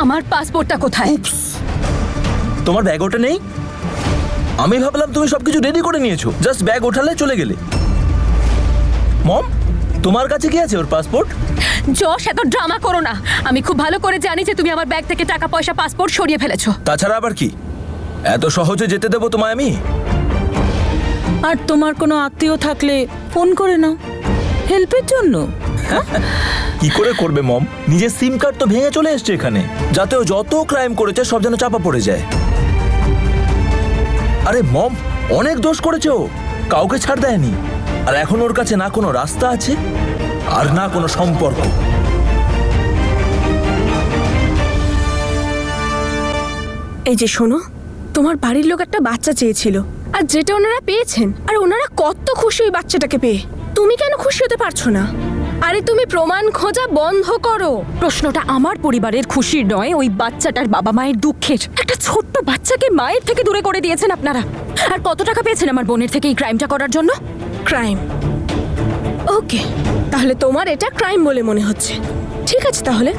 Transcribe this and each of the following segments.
আমার পাসপোর্টটা কোথায়? তোমার ব্যাগ ওটা নেই? আমি ভাবলাম তুমি সবকিছু রেডি করে নিয়েছো, জাস্ট ব্যাগ ওঠালে চলে গেলে। মম, তোমার কাছে কি আছে ওর পাসপোর্ট? যশ, এত ড্রামা করো না। আমি খুব ভালো করে জানি যে তুমি আমার ব্যাগ থেকে টাকা পয়সা পাসপোর্ট সরিয়ে ফেলেছো। তাছাড়া আবার কি, এত সহজে যেতে দেবো তোমায় আমি? আর তোমার কোনো আত্মীয় থাকলে ফোন করে নাও হেল্পের জন্য। কি করে করবে মম? নিজের সিম কার্ড তো ভেঙে চলে এসছে এখানে, যাতে ও যত ক্রাইম করেছে সব যেন চাপা পড়ে যায়। আরে মম, অনেক দোষ করেছে ও, কাউকে ছাড় দেয়নি। আর এখন ওর কাছে না কোনো রাস্তা আছে আর না কোনো সম্পর্ক। এই যে শোনো, তোমার বাড়ির লোক একটা বাচ্চা চেয়েছিল, আর যেটা ওনারা পেয়েছেন, আর ওনারা কত খুশি ওই বাচ্চাটাকে পেয়ে। তুমি কেন খুশি হতে পারছো না? আরে তুমি প্রমাণ খোঁজা বন্ধ করো। প্রশ্নটা আমার পরিবারের খুশির নয়, ওই বাচ্চাটার বাবা মায়ের দুঃখের। একটা ছোট্ট বাচ্চাকে মায়ের থেকে দূরে করে দিয়েছেন আপনারা। আর কত টাকা পেয়েছেন আমার বোনের থেকে এই ক্রাইমটা করার জন্য? ক্রাইম? ওকে, তাহলে তোমার এটা ক্রাইম বলে মনে হচ্ছে। ঠিক আছে, তাহলে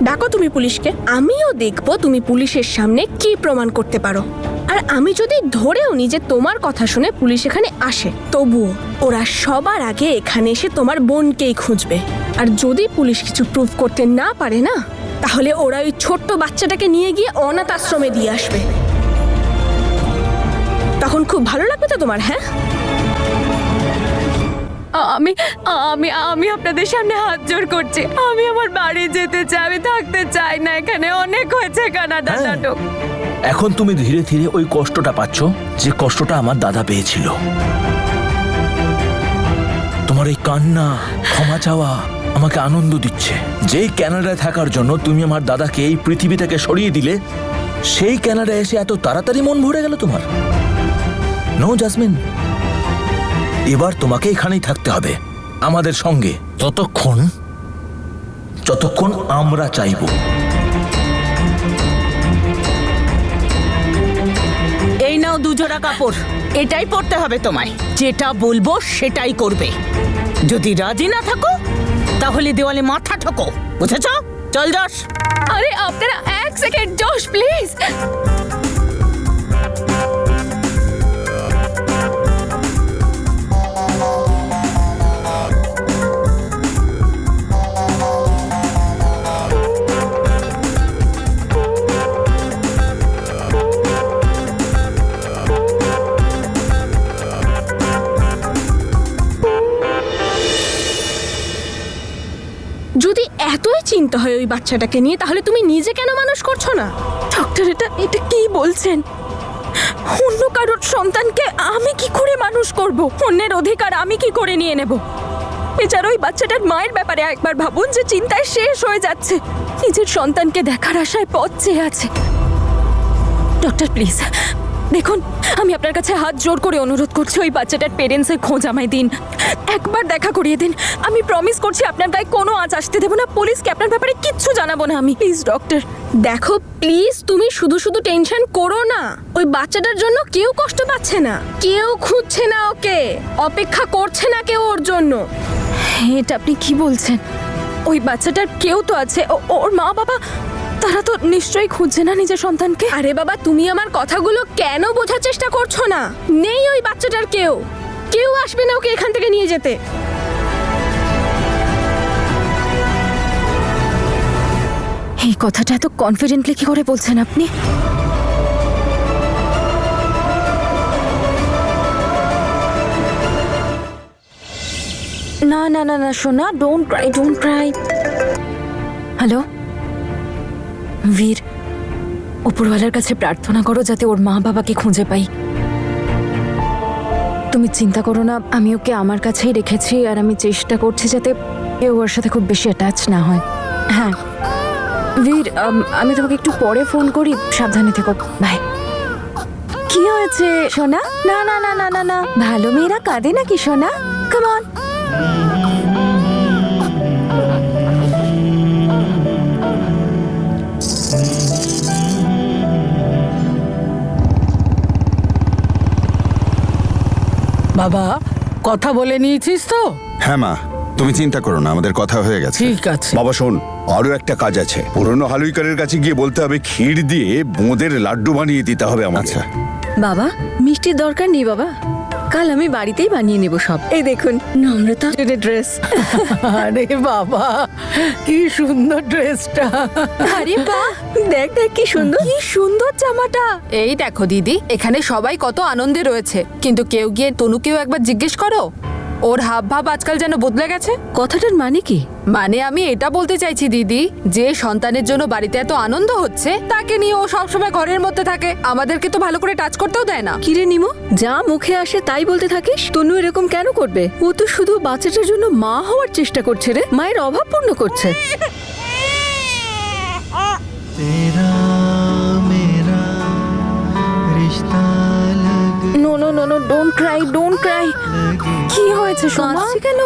ডাকো তুমি পুলিশকে। আমিও দেখবো তুমি পুলিশের সামনে কি প্রমাণ করতে পারো। আর আমি যদি ধরেও নি যে তোমার কথা শুনে পুলিশ এখানে আসে, তবুও ওরা সবার আগে এখানে এসে তোমার বোনকেই খুঁজবে। আর যদি পুলিশ কিছু প্রুভ করতে না পারে না, তাহলে ওরা ওই ছোট্ট বাচ্চাটাকে নিয়ে গিয়ে অনাথ আশ্রমে দিয়ে আসবে। তখন খুব ভালো লাগবে তো তোমার? হ্যাঁ, আমি আমি আমি আপনাদের সামনে হাত জোড় করছি। আমি আমার বাড়ি যেতে চাই, আমি থাকতে চাই না এখানে। অনেক হয়েছে কানাডা হ্যাঁ। নাটক। এখন তুমি ধীরে ধীরে ওই কষ্টটা পাচ্ছ যে কষ্টটা আমার দাদা পেয়েছিল। তোমার এই কান্না, ক্ষমা চাওয়া আমাকে আনন্দ দিচ্ছে। যেই কানাডায় থাকার জন্য তুমি আমার দাদাকে এই পৃথিবী থেকে সরিয়ে দিলে, সেই কানাডায় এসে এত তাড়াতাড়ি মন ভরে গেল তোমার? নো জাসমিন, এবার তোমাকে এখানেই থাকতে হবে আমাদের সঙ্গে, যতক্ষণ আমরা চাইব। এই নাও দুজোড়া কাপড়, এটাই পরতে হবে তোমায়। যেটা বলবো সেটাই করবে। যদি রাজি না থাকো তাহলে দেওয়ালে মাথা ঠোকো, বুঝেছ? চল যশ। আরে আপনারা এক সেকেন্ড, জশ প্লিজ। যদি এতই চিন্তা হয় ওই বাচ্চাটাকে নিয়ে, তাহলে তুমি নিজে কেন মানুষ করছো না? ডক্টর, এটা কি বলছেন? অন্য কারোর সন্তানকে আমি কি করে মানুষ করব? অন্যের অধিকার আমি কি করে নিয়ে নেব? বেচারা ওই বাচ্চাটার মায়ের ব্যাপারে একবার ভাবুন, যে চিন্তায় শেষ হয়ে যাচ্ছে। নিজের সন্তানকে দেখার আশায় পথ চেয়ে আছে। ডক্টর প্লিজ দেখুন, আমি আপনার কাছে হাত জোর করে অনুরোধ করছি, ওই বাচ্চাটার পেরেন্টসের খোঁজ আমায় দিন। একবার দেখা করিয়ে দিন। আমি প্রমিস করছি আপনার গায়ে কোনো আঁচ আসতে দেবো না। পুলিশকে আপনার ব্যাপারে কিচ্ছু জানাবো না আমি। Please doctor. দেখো প্লিজ, তুমি শুধু শুধু টেনশন করো না। ওই বাচ্চাটার জন্য কেউ কষ্ট পাচ্ছে না, কেউ খুঁজছে না ওকে, অপেক্ষা করছে না কেউ ওর জন্য। এটা আপনি কি বলছেন? ওই বাচ্চাটার কেউ তো আছে, ওর মা বাবা, তারা তো নিশ্চয়ই খুঁজছে না নিজের সন্তানকে। আরে বাবা, তুমি আমার কথাগুলো কেন বোঝার চেষ্টা করছো না? নেই ওই বাচ্চাটার কেউ, কেউ আসবে না ওকে এখান থেকে নিয়ে যেতে। এই কথাটা এত কনফিডেন্টলি কি করে বলছেন আপনি? না না না না সোনা, don't cry, don't Cry. Hello বীর, উপরওয়ালার কাছে প্রার্থনা করো যাতে ওর মা বাবাকে খুঁজে পাই। তুমি চিন্তা করো না, আমি ওকে আমার কাছেই রেখেছি, আর আমি চেষ্টা করছি যাতে কেউ ওর সাথে খুব বেশি অ্যাটাচ না হয়। হ্যাঁ বীর, আমি তোমাকে একটু পরে ফোন করি। সাবধানে থেকো, বাই। কি হয়েছে সোনা? না না না না না না, ভালো মেয়েরা কাঁদে নাকি সোনা? Come on. বাবা, কথা বলে নিয়েছিস তো? হ্যাঁ মা, তুমি চিন্তা করো না, আমাদের কথা হয়ে গেছে। ঠিক আছে। বাবা শোন, আরো একটা কাজ আছে, পুরনো হালুইকারের কাছে গিয়ে বলতে হবে ক্ষীর দিয়ে বোঁদের লাড্ডু বানিয়ে দিতে হবে আমাকে। বাবা মিষ্টির দরকার নেই বাবা, কাল আমি বাড়িতেই বানিয়ে নেব সব। এই দেখুন নম্রতা ড্রেস। আরে বাবা কি সুন্দর ড্রেসটা। আরে বাহ, দেখ দেখ কি সুন্দর। কি সুন্দর জামাটা। এই দেখো দিদি, এখানে সবাই কত আনন্দে রয়েছে, কিন্তু কেউ গিয়ে তনুকেও একবার জিজ্ঞেস করো, ওর হাব ভাব আজকাল যেন বদলে গেছে। কথাটার মানে কি? মানে আমি এটা বলতে চাইছি দিদি, যে সন্তানের জন্য বাড়িতে এত আনন্দ হচ্ছে তাকে নিয়ে ও সবসময় ঘরের মধ্যে থাকে, আমাদেরকে তো ভালো করে টাচ করতেও দেয় না। কিরে নিমো, যা মুখে আসে তাই বলতে থাকিস? তনু এরকম কেন করবে? ও তো শুধু বাচ্চাটার জন্য মা হওয়ার চেষ্টা করছে রে, মায়ের অভাব পূর্ণ করছে। No no no no, don't cry, don't cry. কি হয়েছে সোমা? কাঁদছে কেন?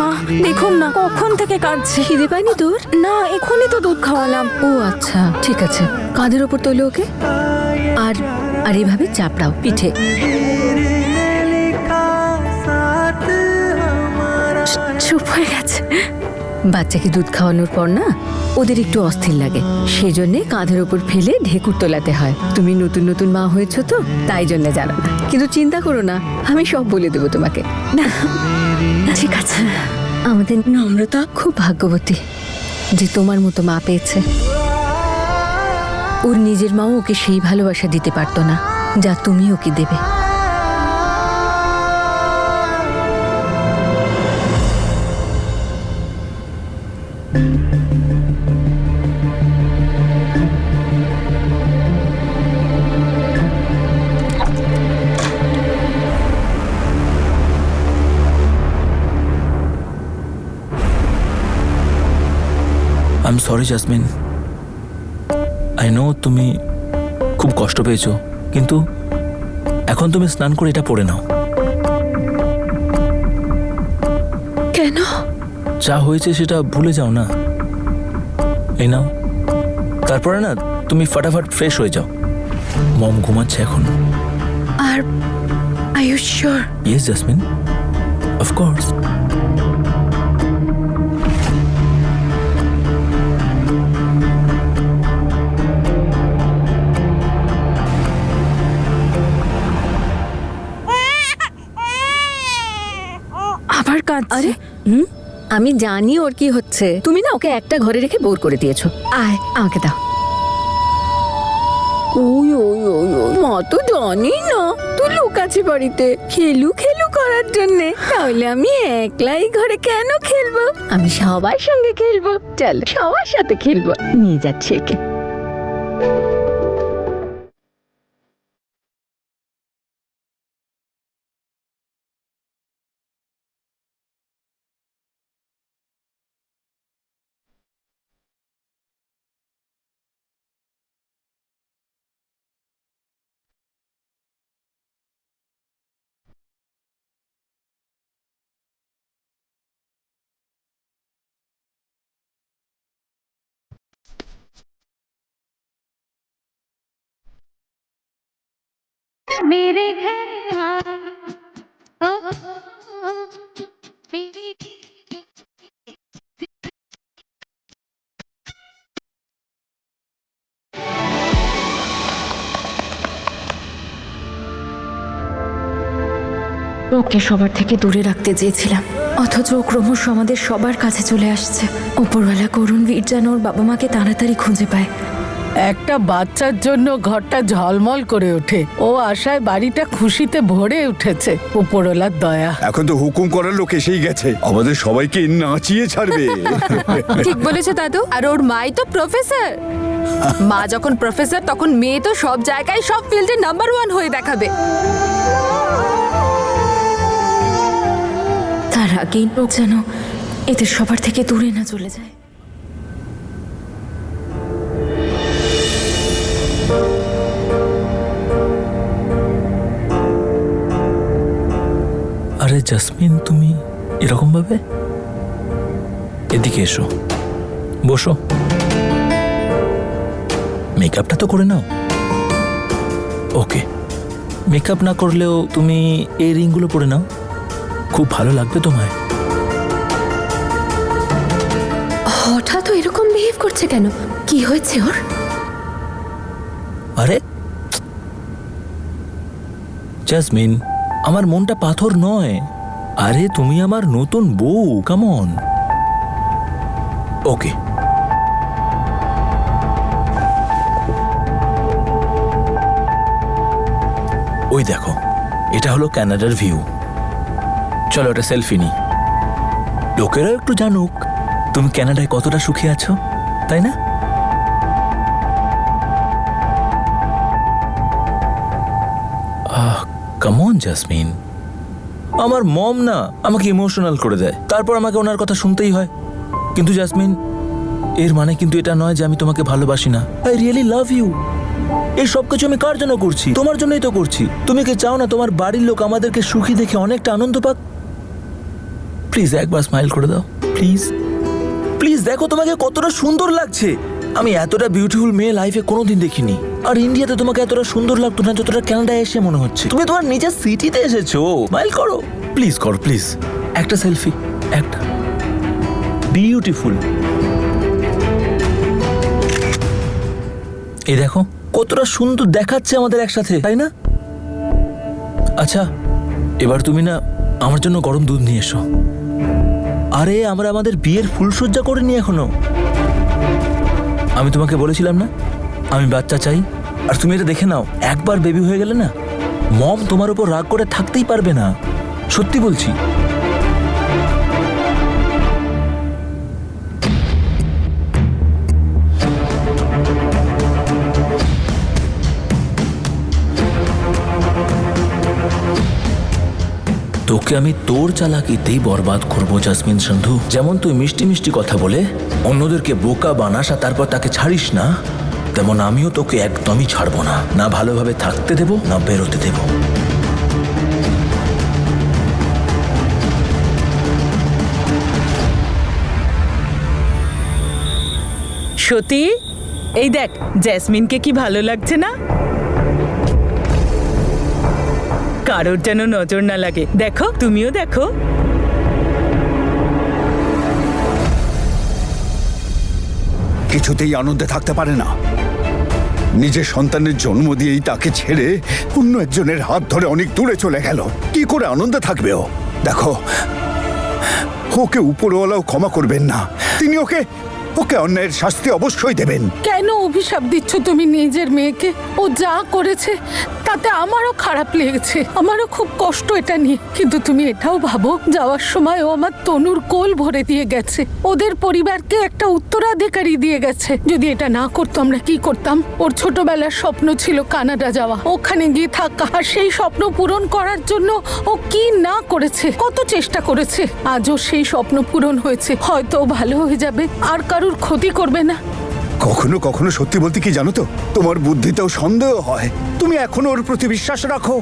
মা দেখুন না, কখন থেকে কাঁদছে। খিদে পায়নি তোর? না, এখনই তো দুধ খাওয়ালাম। ও আচ্ছা ঠিক আছে, কাঁধের ওপর তোলো ওকে, আর আর এভাবে চাপড়াও পিঠে। চুপ হয়ে গেছে। বাচ্চাকে দুধ খাওয়ানোর পর না ওদের একটু অস্থির লাগে, সেই জন্য কাঁধের ওপর ফেলে ঢেকুর তোলাতে হয়। তুমি নতুন নতুন মা হয়েছো তো তাই জন্য জানো না, কিন্তু চিন্তা করো না, আমি সব বলে দেবো তোমাকে। ঠিক আছে। আমাদের নম্রতা খুব ভাগ্যবতী যে তোমার মতো মা পেয়েছে। ওর নিজের মাও ওকে সেই ভালোবাসা দিতে পারতো না যা তুমি ওকে দেবে। I am sorry jasmine, I know তুমি খুব কষ্ট পেয়েছো, কিন্তু এখন তুমি স্নান করে এটা পরে নাও। কেন? যা হয়েছে সেটা ভুলে যাও না। এই নাও, তারপরে না তুমি ফটাফট ফ্রেশ হয়ে যাও। মম ঘুমাচ্ছে এখন। আর are you sure? Yes Jasmine, of course. আবার কাঁদছে? আরে আমি জানি ওর কি হচ্ছে, তুমি না ওকে একটা ঘরে রেখে বোর করে দিয়েছো। আয় আমাকে দাও। ওই ওই ওই ওই, মা তো জানি না তুই লুকাচ্ছি বাড়িতে খেলু খেলু করার জন্যে, তাহলে আমি একলাই ঘরে কেন খেলবো? আমি সবার সঙ্গে খেলবো, চল সবার সাথে খেলবো, নিয়ে যাচ্ছি একে। मेरे घर आ, ओ, मेरे ওকে সবার থেকে দূরে রাখতে চেয়েছিলাম, অথচ ও ক্রমশ আমাদের সবার কাছে চলে আসছে। উপরওয়ালা করুণ বীর যেন ওর বাবা মাকে তাড়াতাড়ি খুঁজে পায়। একটা বাচ্চার জন্য ঘরটা ঝলমল করে ওঠে, ও আশায় বাড়িটা খুশিতে ভরে উঠেছে। উপরওয়ালার দয়া। এখন তো হুকুম করার লোক এসেই গেছে, আমাদের সবাইকে নাচিয়ে ছাড়বে। ঠিক বলেছে দাদু। আর ওর মাই তো প্রফেসর। মা যখন প্রফেসর তখন মেয়ে তো সব জায়গায় সব ফিল্ডে নাম্বার 1 হয়ে দেখাবে। তার আগেই লোক যেন এদের সবার থেকে দূরে না চলে যায়। আরে জাসমিন, তুমি এরকম ভাবে? এদিকে এসো, বসো। মেকআপটা তো করে নাও। ওকে, মেকআপ না করলেও তুমি এই রিংগুলো পরে নাও, খুব ভালো লাগবে তোমায়। হঠাৎ ও এরকম বিহেভ করছে কেন? কি হয়েছে ওর? আরে জাসমিন, আমার মনটা পাথর নয়। আরে তুমি আমার নতুন বউ, কাম অন। ওকে, ওই দেখো, এটা হলো কানাডার ভিউ। চলো এটা সেলফি নি, লোকেরা একটু জানুক তুমি কানাডায় কতটা সুখী আছো, তাই না? কাম অন জাসমিন, আমার মম না আমাকে ইমোশনাল করে দেয়, তারপর আমাকে ওনার কথা শুনতেই হয়। কিন্তু জাসমিন, এর মানে কিন্তু এটা নয় যে আমি তোমাকে ভালোবাসি না। I really love you. এই সব কিছু আমি কার জন্য করছি? তোমার জন্যই তো করছি। তুমি কি চাও না তোমার বাড়ির লোক আমাদেরকে সুখী দেখে অনেকটা আনন্দ পাক? প্লিজ একবার স্মাইল করে দাও, প্লিজ প্লিজ। দেখো তোমাকে কতটা সুন্দর লাগছে। আমি এতটা বিউটিফুল মেয়ে লাইফে কোনোদিন দেখিনি। আর ইন্ডিয়াতে তোমাকে এতটা সুন্দর লাগতো না যতটা কানাডায় এসে মনে হচ্ছে। তুমি তোমার নিজের সিটিতে এসেছো, স্মাইল করো, প্লিজ করো, প্লিজ। একটা সেলফি, একটা বিউটিফুল। এই দেখো কতটা সুন্দর দেখাচ্ছে আমাদের একসাথে, তাই না? আচ্ছা, এবার তুমি না আমার জন্য গরম দুধ নিয়ে এসো। আরে আমরা আমাদের বিয়ের ফুলসজ্জা করিনি এখনো। আমি তোমাকে বলেছিলাম না আমি বাচ্চা চাই, আর তুমি এটা দেখে নাও, একবার বেবি হয়ে গেলে না মম তোমার উপর রাগ করে থাকতেই পারবে না। সত্যি বলছি। তোকে আমি তোর চালাকিতেই বরবাদ করবো জাসমিন সন্ধু। যেমন তুই মিষ্টি মিষ্টি কথা বলে অন্যদেরকে বোকা বানাস আর তারপর তাকে ছাড়িস না, তেমন আমিও তোকে একদমই ছাড়বো না। না ভালোভাবে থাকতে দেব, না বেরোতে দেব। সত্যি, এই দেখ জেসমিনকে কি ভালো লাগছে না? কারোর যেন নজর না লাগে। দেখো, তুমিও দেখো। কিছুতেই আনন্দে থাকতে পারে না। নিজের সন্তানের জন্ম দিয়েই তাকে ছেড়ে অন্য একজনের হাত ধরে অনেক দূরে চলে গেল। কি করে আনন্দে থাকবে ও? দেখো, ওকে উপরওয়ালাও ক্ষমা করবেন না। তিনি ওকে অন্যায়ের শাস্তি অবশ্যই দেবেন। কেন অভিশাপ দিচ্ছ তুমি নিজের মেয়েকে? ও যা করেছে তাতে আমারও খারাপ লেগেছে, আমারও খুব কষ্ট এটা নিয়ে। কিন্তু তুমি এটাও ভাবো, যাওয়ার সময় ও আমার তনুর কোল ভরে দিয়ে গেছে, ওদের পরিবারকে একটা উত্তরাধিকারী দিয়ে গেছে। যদি এটা না করতো আমরা কি করতাম? ওর ছোটবেলার স্বপ্ন ছিল কানাডা যাওয়া, ওখানে গিয়ে থাকা, আর সেই স্বপ্ন পূরণ করার জন্য ও কি না করেছে, কত চেষ্টা করেছে। আজও সেই স্বপ্ন পূরণ হয়েছে। হয়তো ও ভালো হয়ে যাবে, আর কারুর ক্ষতি করবে না। কখনো কখনো সত্যি বলতে কি জানো তো, তোমার বুদ্ধিতেও সন্দেহ হয়। তুমি এখনো ওর প্রতি বিশ্বাস রাখো।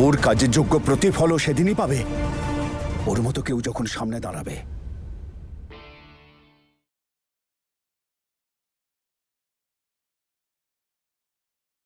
ওর কাজের যোগ্য প্রতিফলও সেদিনই পাবে, ওর মতো কেউ যখন সামনে দাঁড়াবে।